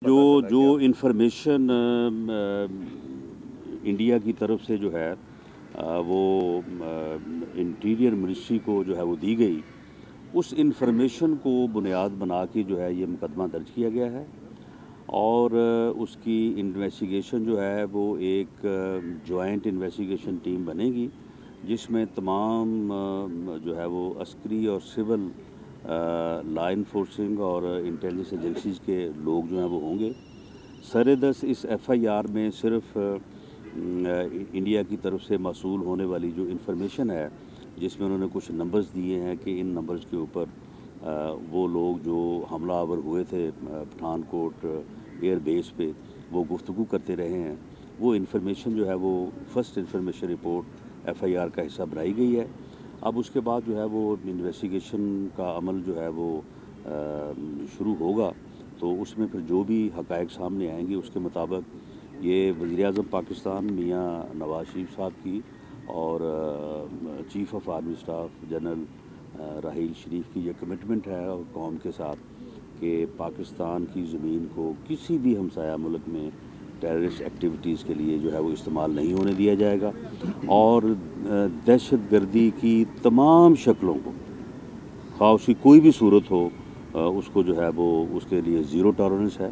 जो जो information India की तरफ से जो है वो इंटीरियर मिनिस्ट्री को जो है वो दी गई, उस इन्फॉर्मेशन को बुनियाद बना के जो है ये मुकदमा दर्ज किया गया है। और उसकी इन्वेस्टिगेशन जो है वो एक जॉइंट इन्वेस्टिगेशन टीम बनेगी, जिसमें तमाम जो है वो अस्करी और सिविल लॉ इन्फोर्सिंग और इंटेलिजेंस एजेंसीज़ के लोग जो हैं वो होंगे। सरेदस इस एफआईआर में सिर्फ इंडिया की तरफ से मौसूल होने वाली जो इन्फॉर्मेशन है, जिसमें उन्होंने कुछ नंबर्स दिए हैं कि इन नंबर्स के ऊपर वो लोग जो हमलावर हुए थे पठानकोट एयर बेस पे, वो गुफ्तगू करते रहे हैं। वो इन्फॉर्मेशन जो है वो फर्स्ट इन्फॉर्मेशन रिपोर्ट एफआईआर का हिस्सा बनाई गई है। अब उसके बाद जो है वो इन्वेस्टिगेशन का अमल जो है वो शुरू होगा, तो उसमें फिर जो भी हक़ाइक़ सामने आएंगे उसके मुताबिक ये वज़ीर-ए-आज़म पाकिस्तान मियाँ नवाज़ शरीफ साहब की और chief of army staff general Raheel Sharif की ये कमिटमेंट है और कौम के साथ कि पाकिस्तान की ज़मीन को किसी भी हमसाया मुल्क में टेररिस्ट एक्टिविटीज़ के लिए जो है वो इस्तेमाल नहीं होने दिया जाएगा, और दहशतगर्दी की तमाम शक्लों को, ख़्वाह उसकी कोई भी सूरत हो, उसको जो है वो उसके लिए ज़ीरो टॉलरेंस है।